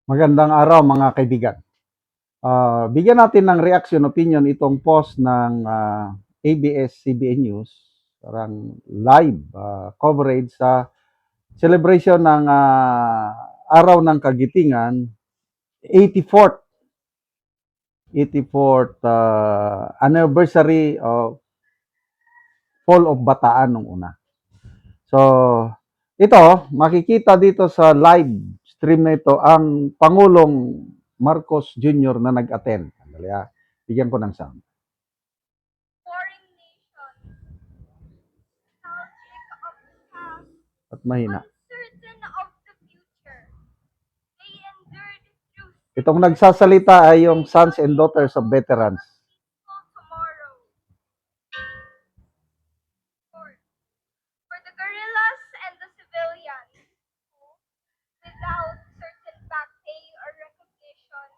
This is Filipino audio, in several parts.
Magandang araw mga kaibigan. Bigyan natin ng reaction, opinion itong post ng ABS-CBN News, parang live coverage sa celebration ng Araw ng Kagitingan, 84th 84th anniversary of Fall of Bataan nung una. So, ito, makikita dito sa live stream na ito ang Pangulong Marcos Jr. na nag-attend. Sandali, bigyan ko ng sound. At mahina. Itong nagsasalita ay yung sons and daughters of veterans. For the guerrillas and the civilians who, without certain back pay or recognition,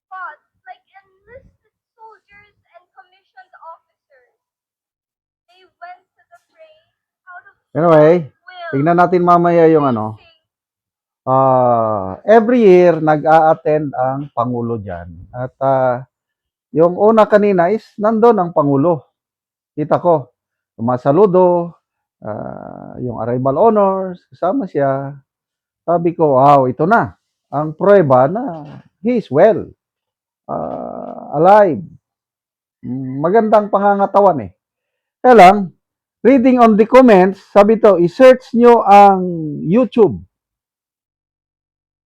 fought like enlisted soldiers and commissioned officers. They went to the fray out of Anyway, will. tingnan natin mamaya yung ano. Every year, nag-a-attend ang Pangulo dyan. At yung una kanina is nandun ang Pangulo. Kita ko, sumasaludo, yung arrival honors, kasama siya. Sabi ko, wow, ito na. Ang prueba na he is well, alive. Magandang pangangatawan eh. Kaya lang, reading on the comments, sabi to, i-search nyo ang YouTube.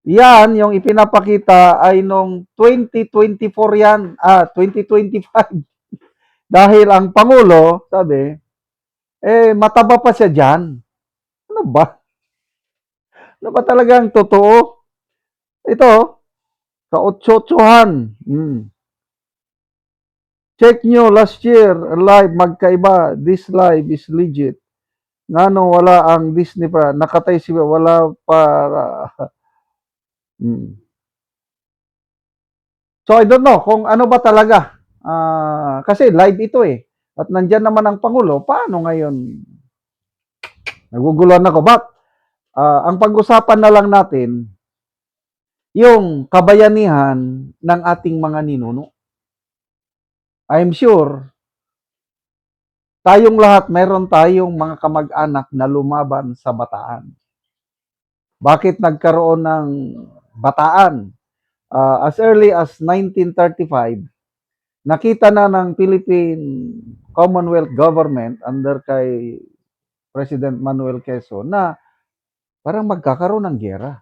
Yan, yung ipinapakita ay nung 2024 yan, 2025. Dahil ang Pangulo, sabi, mataba pa siya dyan. Ano ba? Ano ba talagang totoo? Ito, kaotso-tsohan. Check nyo last year, live, magkaiba. This live is legit. Ngano wala ang Disney pa. Nakatay si wala para. So I don't know kung ano ba talaga. Kasi live ito eh. At nandyan naman ang Pangulo. Paano ngayon? Naguguluhan ako. But ang pag-usapan na lang natin, yung kabayanihan ng ating mga ninuno. I'm sure, tayong lahat, meron tayong mga kamag-anak na lumaban sa Bataan. Bakit nagkaroon ng Bataan? As early as 1935, nakita na ng Philippine Commonwealth Government under kay President Manuel Quezon na parang magkakaroon ng giyera.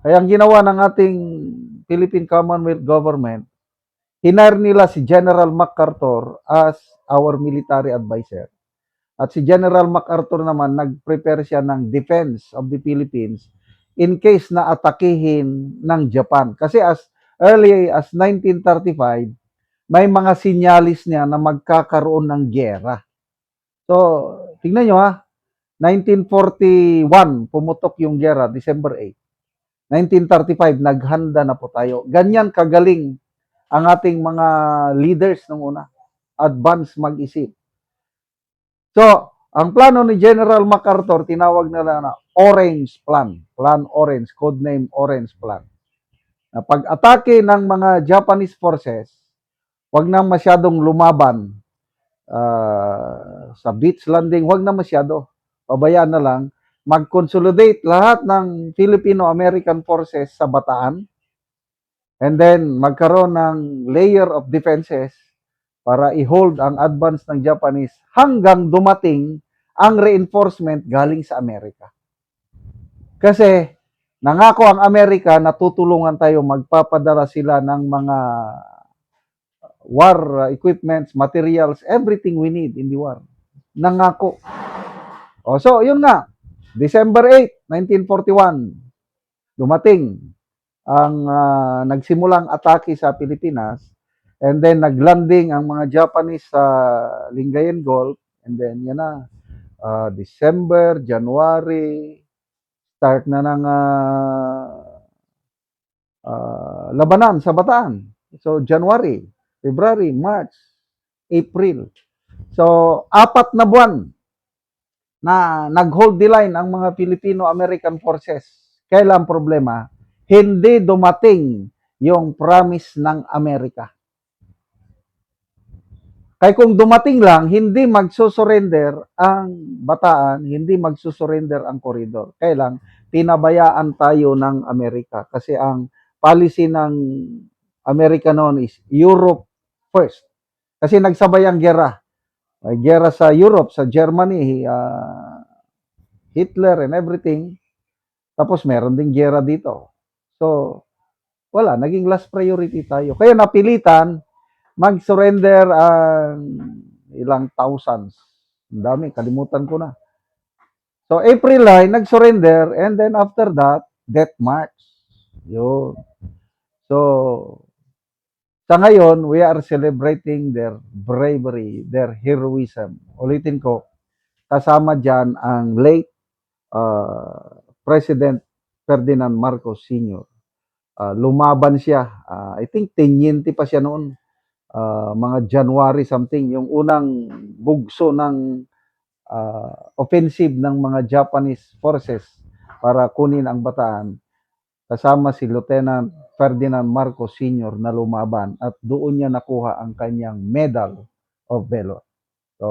Kaya ang ginawa ng ating Philippine Commonwealth Government, hinar nila si General MacArthur as our military advisor. At si General MacArthur naman, nag-prepare siya ng defense of the Philippines in case na atakihin ng Japan. Kasi as early as 1935, may mga sinyalis niya na magkakaroon ng giyera. So, tingnan nyo 1941, pumutok yung giyera, December 8. 1935, naghanda na po tayo. Ganyan kagaling ang ating mga leaders nung una. Advance mag-isip. So, ang plano ni General MacArthur, tinawag nila na Orange Plan. Plan Orange, codename Orange Plan. Na pag-atake ng mga Japanese forces, wag na masyadong lumaban sa beach landing, wag na masyado. Pabayaan na lang. Mag-consolidate lahat ng Filipino-American forces sa Bataan. And then, magkaroon ng layer of defenses para i-hold ang advance ng Japanese hanggang dumating ang reinforcement galing sa Amerika. Kasi, nangako ang Amerika na tutulungan tayo, magpapadala sila ng mga war equipments, materials, everything we need in the war. Nangako. So, yun nga. December 8, 1941, dumating ang nagsimulang atake sa Pilipinas, and then naglanding ang mga Japanese sa Lingayen Gulf, and then yan na, December, January, start na ng labanan sa Bataan. So, January, February, March, April. So, 4 na buwan na nag-hold the line ang mga Filipino-American forces. Kailan problema? hindi dumating yung promise ng Amerika. Kaya kung dumating lang, hindi magsusurrender ang Bataan, hindi magsusurrender ang koridor. Kaya lang, pinabayaan tayo ng Amerika. Kasi ang policy ng Amerika noon is Europe first. Kasi nagsabay ang gera. May gera sa Europe, sa Germany, Hitler and everything. Tapos meron ding gera dito. So, wala, naging last priority tayo. Kaya napilitan, mag-surrender ang ilang thousands. Ang dami, kalimutan ko na. So, April 9, nag-surrender, and then after that, death march. Yun. So, sa ngayon, we are celebrating their bravery, their heroism. Ulitin ko, kasama dyan ang late President Ferdinand Marcos Sr. Lumaban siya. I think tenyente pa siya noon. Mga January something, yung unang bugso ng offensive ng mga Japanese forces para kunin ang Bataan. Kasama si Lieutenant Ferdinand Marcos Sr. na lumaban at doon niya nakuha ang kanyang Medal of Valor. So,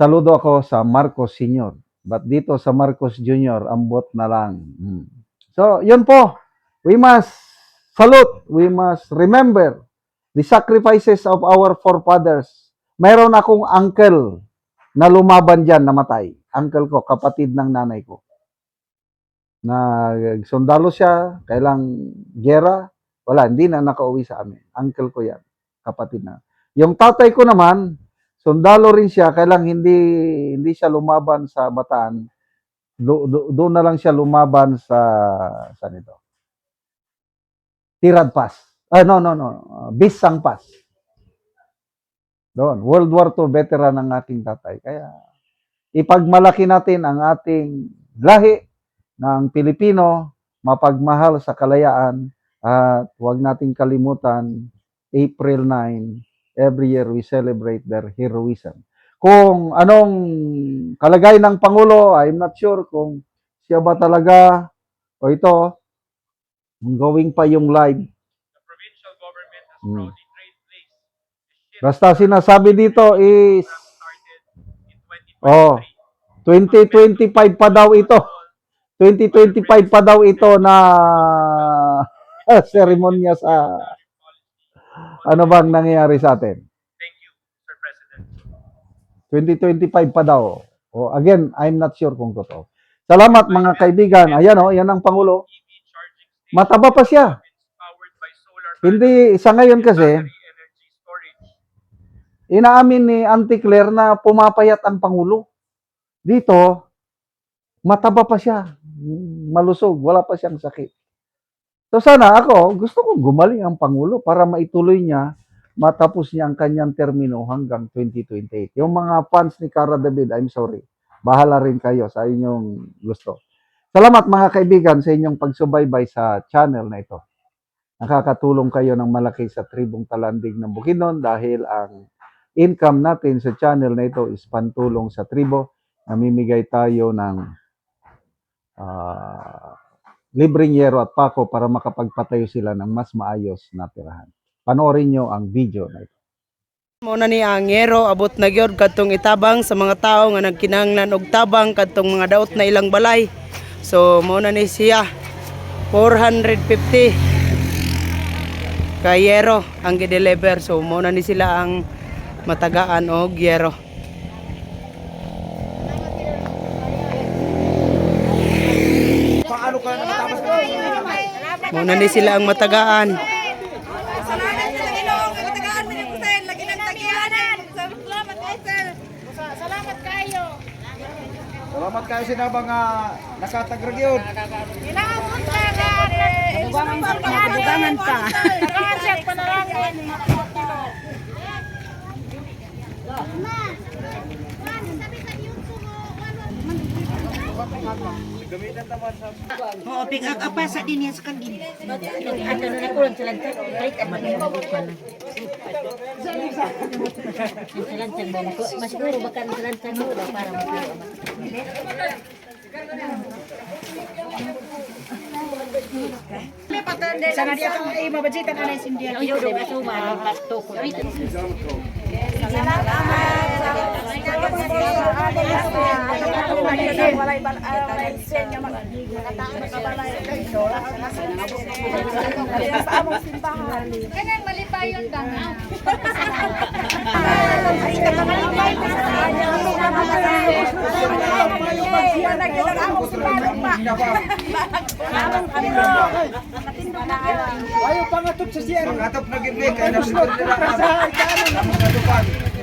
saludo ako sa Marcos Sr. But dito sa Marcos Jr., ambot na lang. So, yun po. We must salute. We must remember the sacrifices of our forefathers. Mayroon akong uncle na lumaban dyan, namatay. Uncle ko, kapatid ng nanay ko. Na sundalo siya, kailang gera, wala, hindi na nakauwi sa amin. Uncle ko yan, kapatid na. Yung tatay ko naman, sundalo rin siya, kailang hindi siya lumaban sa Bataan. Doon na lang siya lumaban sa nito. Tirad Pass. No. Bisang Pass. Doon, World War II veteran ng ating tatay. Kaya ipagmalaki natin ang ating lahi ng Pilipino, mapagmahal sa kalayaan, at huwag nating kalimutan, April 9, every year we celebrate their heroism. Kung anong kalagay ng Pangulo, I'm not sure kung siya ba talaga, o ito, going pa yung live. The provincial government has proudly trained place. Basta sinasabi dito is, Started in 2023. 2025 pa daw ito. 2025 pa daw ito na seremonya sa ano bang nangyayari sa atin. Thank you, Sir President. 2025 pa daw. Again, I'm not sure kung totoo. Salamat mga kaibigan. Ayan yan ang Pangulo. EV charging station Mataba pa siya. powered by solar Hindi, sa ngayon kasi, battery energy storage. inaamin ni Auntie Claire na pumapayat ang Pangulo. Dito, mataba pa siya. Malusog, wala pa siyang sakit. So sana gusto kong gumaling ang Pangulo para maituloy niya, matapos niya ang kanyang termino hanggang 2028. Yung mga fans ni Cara David, I'm sorry. Bahala rin kayo sa inyong gusto. Salamat mga kaibigan sa inyong pagsubaybay sa channel na ito. Nakakatulong kayo ng malaki sa Tribong Talandig ng Bukidnon dahil ang income natin sa channel na ito is pantulong sa tribo. Namimigay tayo ng libreng yero at pako para makapagpatayo sila ng mas maayos na tirahan. Panoorin nyo ang video na ito. Muna ni ang yero abot na gyud kadtong itabang sa mga tao nga nagkinahanglan og tabang kadtong mga daot na ilang balay. So muna ni siya 450 ka yero ang gi-deliver. So muna ni sila ang matagaan og yero. Muna ni sila ang matagaan. Salamat kayo sa nabang nakatagrag yun. Dugangan pa. Oo, pick up apa sa din yan sa kandin. Ano na kulon sa lantan. Balik at magkakabot pa na. Sa lantan ba? Masiguro baka sa lantan mo para magkakabot. Sana di ako ay mabajitan anay sindihan. Yo, di ba suma pato ko. Kanang malipayon ba nga? Ayaw pangatop sa siya. Pangatop na gid kay nasunod nila ang mga tupan.